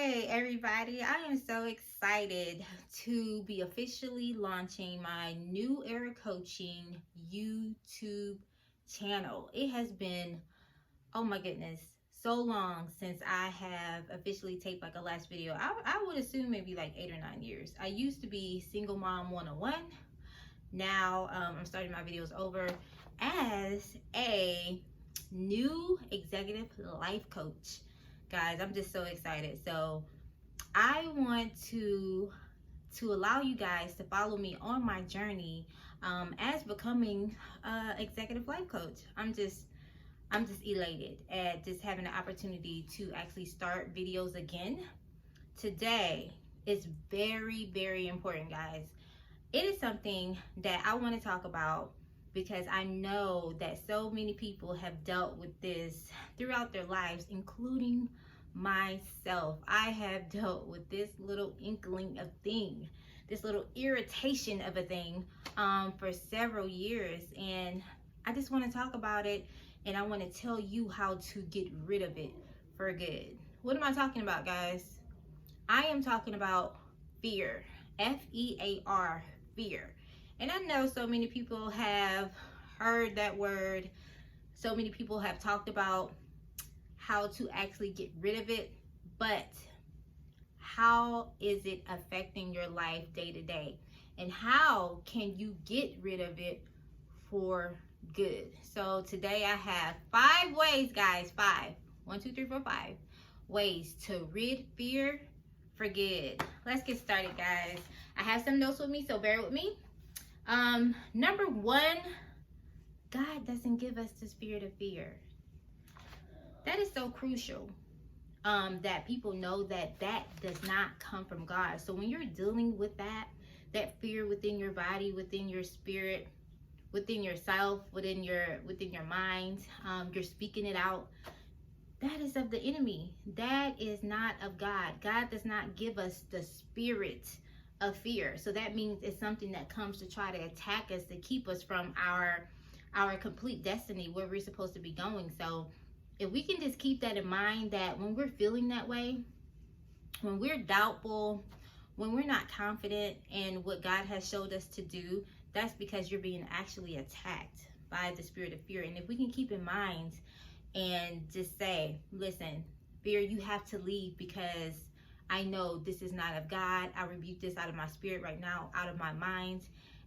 Hey everybody, I am so excited to be officially launching my New Era Coaching YouTube channel. It has been, oh my goodness, so long since I have officially taped like a last video. I would assume maybe like 8 or 9 years. I used to be Single Mom 101. Now I'm starting my videos over as a new executive life coach. Guys, I'm just so excited. So I want to allow you guys to follow me on my journey as becoming executive life coach. I'm just elated at just having the opportunity to actually start videos again. Today is very important, guys. It is something that I want to talk about because I know that so many people have dealt with this throughout their lives, including myself. I have dealt with this little inkling of thing, this little irritation of a thing for several years, and I just want to talk about it, and I want to tell you how to get rid of it for good. What am I talking about, guys? I am talking about fear. F-E-A-R, fear. And I know so many people have heard that word. So many people have talked about how to actually get rid of it. But how is it affecting your life day to day? And how can you get rid of it for good? So today I have 5 ways, guys. 5. 1, 2, 3, 4, 5 ways to rid fear for good. Let's get started, guys. I have some notes with me, so bear with me. Number 1, God doesn't give us the spirit of fear. That is so crucial, that people know that does not come from God. So when you're dealing with that fear within your body, within your spirit, within yourself, within your mind, you're speaking it out. That is of the enemy. That is not of God. God does not give us the spirit of fear. So that means it's something that comes to try to attack us, to keep us from our complete destiny, where we're supposed to be going. So if we can just keep that in mind, that when we're feeling that way, when we're doubtful, when we're not confident in what God has showed us to do, that's because you're being actually attacked by the spirit of fear. And if we can keep in mind and just say, listen, fear, you have to leave, because I know this is not of God. I rebuke this out of my spirit right now, out of my mind.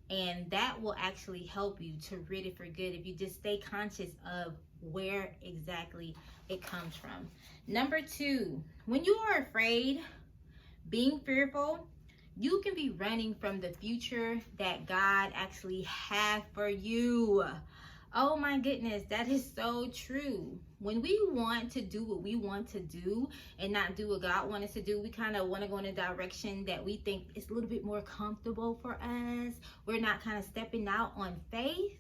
And that will actually help you to rid it for good if you just stay conscious of where exactly it comes from. Number 2, when you are afraid, being fearful, you can be running from the future that God actually has for you. Oh my goodness, that is so true. When we want to do what we want to do and not do what God wants us to do, we kind of want to go in a direction that we think is a little bit more comfortable for us. We're not kind of stepping out on faith.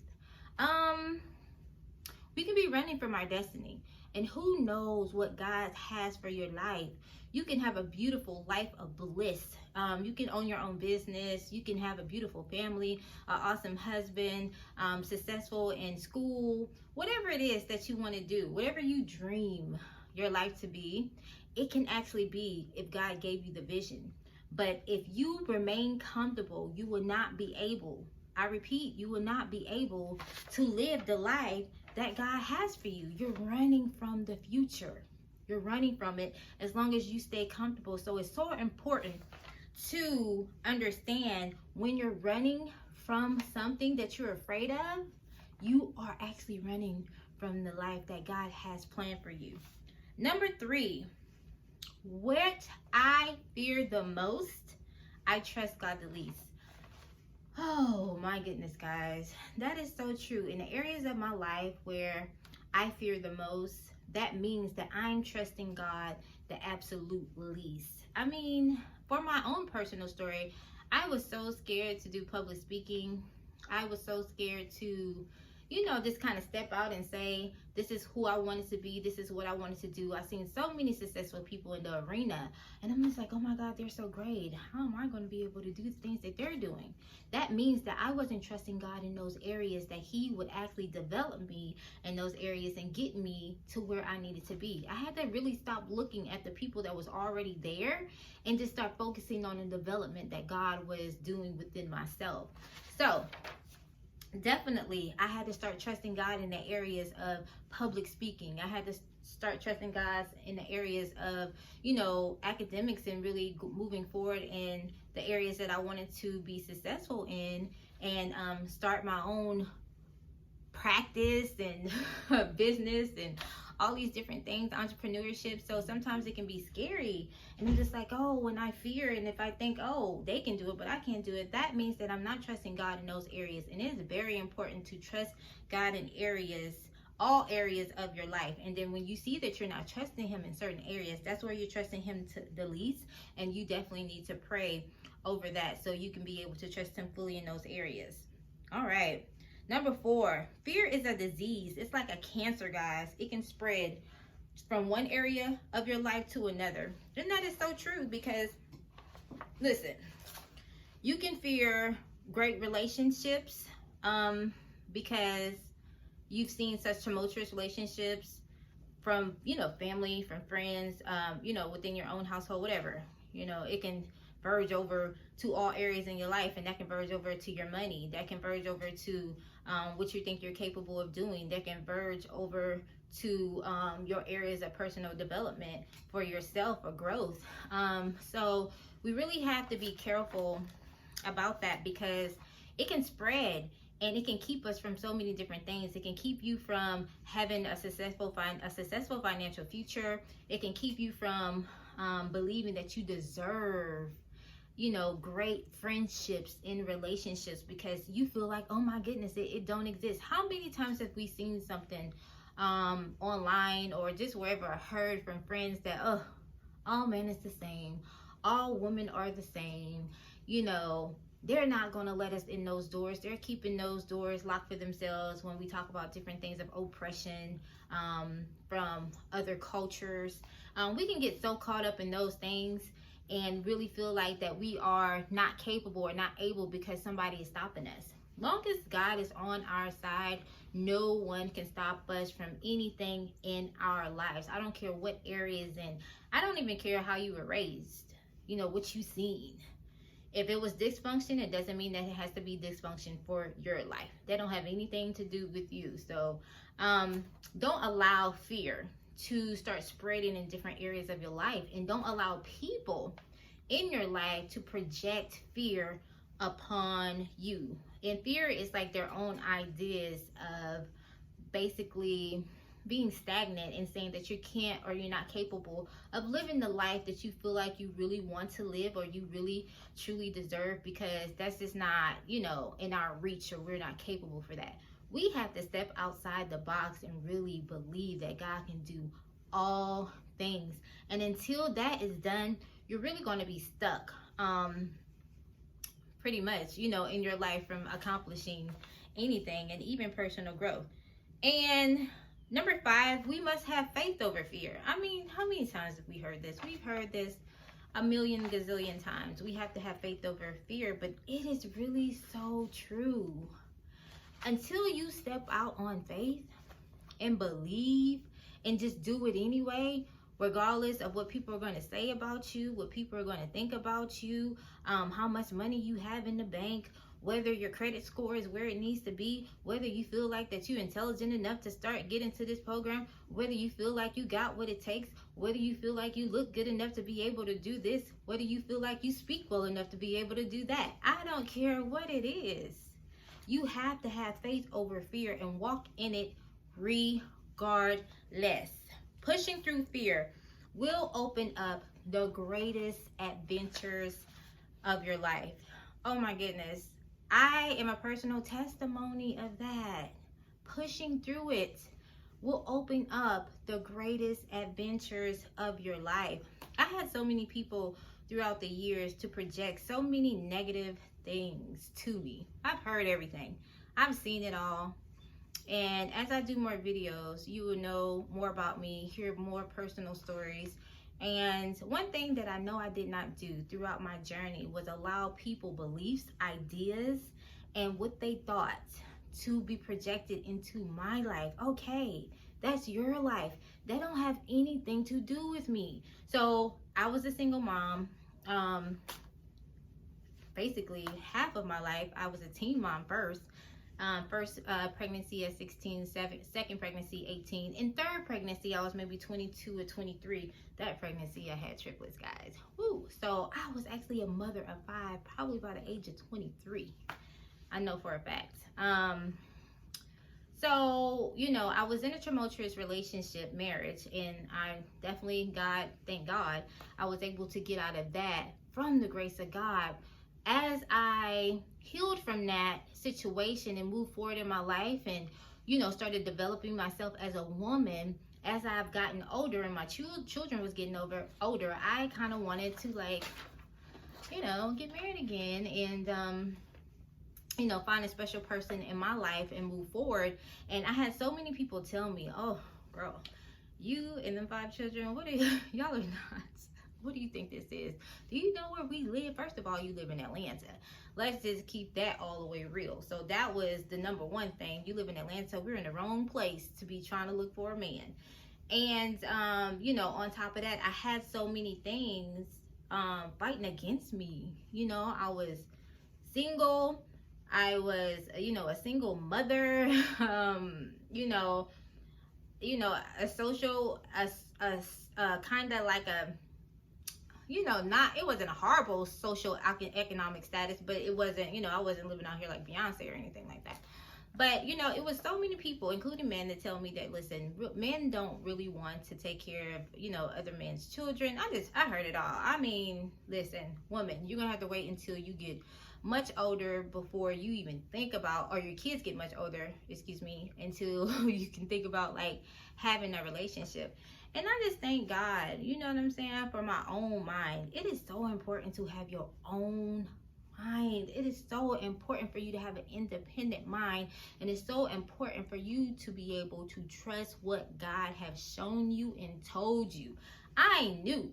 We can be running from our destiny. And who knows what God has for your life. You can have a beautiful life of bliss. You can own your own business. You can have a beautiful family, an awesome husband, successful in school. Whatever it is that you want to do, whatever you dream your life to be, it can actually be if God gave you the vision. But if you remain comfortable, you will not be able, I repeat, you will not be able to live the life that God has for you. You're running from the future. You're running from it as long as you stay comfortable. So it's so important to understand when you're running from something that you're afraid of, you are actually running from the life that God has planned for you. Number 3, what I fear the most, I trust God the least. Oh my goodness, guys, that is so true. In the areas of my life where I fear the most, that means that I'm trusting God the absolute least. I mean, for my own personal story, I was so scared to do public speaking. I was so scared to, just kind of step out and say, this is who I wanted to be. This is what I wanted to do. I've seen so many successful people in the arena, and I'm just like, oh my God, they're so great. How am I going to be able to do the things that they're doing? That means that I wasn't trusting God in those areas, that He would actually develop me in those areas and get me to where I needed to be. I had to really stop looking at the people that was already there and just start focusing on the development that God was doing within myself. So definitely, I had to start trusting God in the areas of public speaking. I had to start trusting God in the areas of, academics, and really moving forward in the areas that I wanted to be successful in, and start my own practice and business and all these different things, entrepreneurship. So sometimes it can be scary, and I'm just like, oh, when I fear, and if I think, oh, they can do it but I can't do it, that means that I'm not trusting God in those areas. And it is very important to trust God in all areas of your life. And then when you see that you're not trusting Him in certain areas, that's where you're trusting Him to the least, and you definitely need to pray over that so you can be able to trust Him fully in those areas. All right. Number 4, fear is a disease. It's like a cancer, guys. It can spread from one area of your life to another. And that is so true, because, listen, you can fear great relationships because you've seen such tumultuous relationships from, family, from friends, within your own household, whatever. It can verge over to all areas in your life, and that can verge over to your money. That can verge over to what you think you're capable of doing. That can verge over to your areas of personal development for yourself or growth. So we really have to be careful about that, because it can spread, and it can keep us from so many different things. It can keep you from having a successful financial future. It can keep you from believing that you deserve great friendships in relationships, because you feel like, oh my goodness, it don't exist. How many times have we seen something online or just wherever, heard from friends that, oh, all men is the same, all women are the same, they're not going to let us in those doors. They're keeping those doors locked for themselves. When we talk about different things of oppression from other cultures, we can get so caught up in those things and really feel like that we are not capable or not able because somebody is stopping us. Long as God is on our side, no one can stop us from anything in our lives. I don't care what areas, and I don't even care how you were raised, what you seen. If it was dysfunction, it doesn't mean that it has to be dysfunction for your life. That don't have anything to do with you. So don't allow fear to start spreading in different areas of your life, and don't allow people in your life to project fear upon you. And fear is like their own ideas of basically being stagnant and saying that you can't, or you're not capable of living the life that you feel like you really want to live, or you really truly deserve, because that's just not, in our reach, or we're not capable for that. We have to step outside the box and really believe that God can do all things. And until that is done, you're really going to be stuck pretty much, in your life from accomplishing anything, and even personal growth. And number 5, we must have faith over fear. I mean, how many times have we heard this? We've heard this a million gazillion times. We have to have faith over fear, but it is really so true. Until you step out on faith and believe and just do it anyway, regardless of what people are going to say about you, what people are going to think about you, how much money you have in the bank, whether your credit score is where it needs to be, whether you feel like that you're intelligent enough to start getting to this program, whether you feel like you got what it takes, whether you feel like you look good enough to be able to do this, whether you feel like you speak well enough to be able to do that. I don't care what it is. You have to have faith over fear and walk in it regardless. Pushing through fear will open up the greatest adventures of your life. Oh my goodness. I am a personal testimony of that. Pushing through it will open up the greatest adventures of your life. I had so many people throughout the years to project so many negative things to me. I've heard everything. I've seen it all. And as I do more videos, you will know more about me, hear more personal stories. And one thing that I know I did not do throughout my journey was allow people beliefs, ideas, and what they thought to be projected into my life. Okay, that's your life. That don't have anything to do with me. So I was a single mom. Um, Basically half of my life I was a teen mom first. First pregnancy at 16, second pregnancy 18, and third pregnancy I was maybe 22 or 23. That pregnancy I had triplets, guys. Woo! So I was actually a mother of 5 probably by the age of 23. I know for a fact. So, I was in a tumultuous relationship, marriage, and I definitely, thank God, I was able to get out of that from the grace of God. As I healed from that situation and moved forward in my life and, started developing myself as a woman, as I've gotten older and my children was getting older, I kind of wanted to, like, get married again and, find a special person in my life and move forward. And I had so many people tell me, oh, girl, you and them 5 children, what are y'all are not. What do you think this is? Do you know where we live? First of all, you live in Atlanta. Let's just keep that all the way real. So that was the number one thing. You live in Atlanta. We're in the wrong place to be trying to look for a man. And, on top of that, I had so many things fighting against me. I was single. I was, a single mother, a social, a kind of like a, it wasn't a horrible social economic status, but it wasn't, I wasn't living out here like Beyonce or anything like that. But, it was so many people, including men, that tell me that, listen, men don't really want to take care of, other men's children. I heard it all. I mean, listen, woman, you're going to have to wait until you get much older before you even think about, or your kids get much older, until you can think about, like, having a relationship. And I just thank God, you know what I'm saying, for my own mind. It is so important to have your own mind. It is so important for you to have an independent mind, and it's so important for you to be able to trust what God has shown you and told you. I knew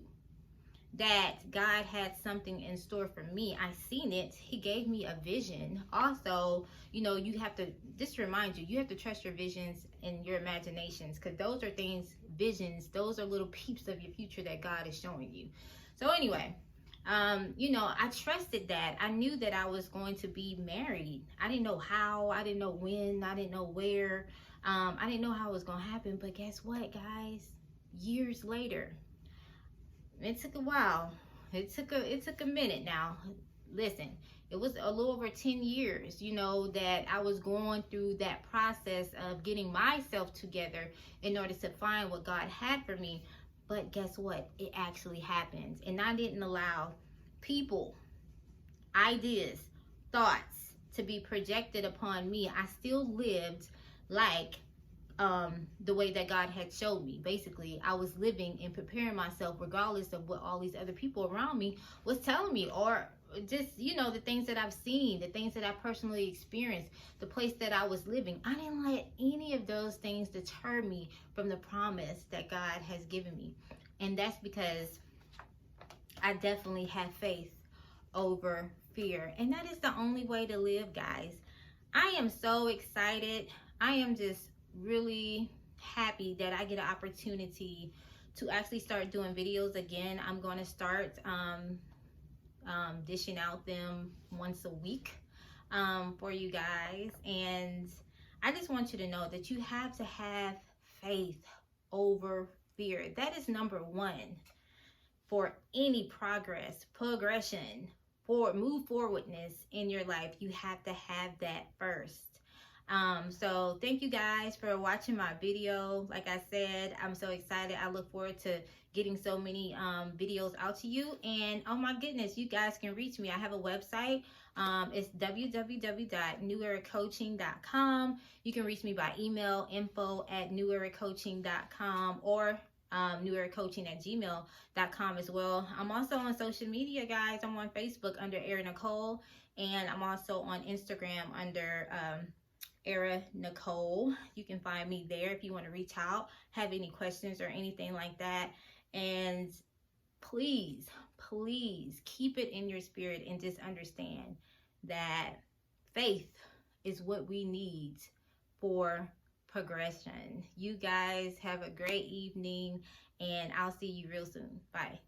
that God had something in store for me. I seen it. He gave me a vision. Also, you have to, just remind you, you have to trust your visions and your imaginations, because those are visions, those are little peeps of your future that God is showing you. So anyway, I trusted that. I knew that I was going to be married. I didn't know how, I didn't know when, I didn't know where, I didn't know how it was going to happen. But guess what, guys? Years later, it took a while. It took a minute now. Listen, it was a little over 10 years, that I was going through that process of getting myself together in order to find what God had for me. But guess what? It actually happened. And I didn't allow people, ideas, thoughts to be projected upon me. I still lived like the way that God had showed me. Basically, I was living and preparing myself regardless of what all these other people around me was telling me, or just, the things that I've seen, the things that I personally experienced, the place that I was living. I didn't let any of those things deter me from the promise that God has given me. And that's because I definitely have faith over fear. And that is the only way to live, guys. I am so excited. I am just really happy that I get an opportunity to actually start doing videos again. I'm going to start dishing out them once a week for you guys. And I just want you to know that you have to have faith over fear. That is number one for any progression, move forwardness in your life. You have to have that first. So thank you guys for watching my video. Like I said, I'm so excited. I look forward to getting so many videos out to you. And oh my goodness, you guys can reach me. I have a website. It's www.nueracoaching.com. You can reach me by email, info@nueracoaching.com, or nueracoaching@gmail.com as well. I'm also on social media, guys. I'm on Facebook under Nichole, and I'm also on Instagram under Era Nichole. You can find me there if you want to reach out, have any questions or anything like that. And please, please keep it in your spirit and just understand that faith is what we need for progression. You guys have a great evening, and I'll see you real soon. Bye.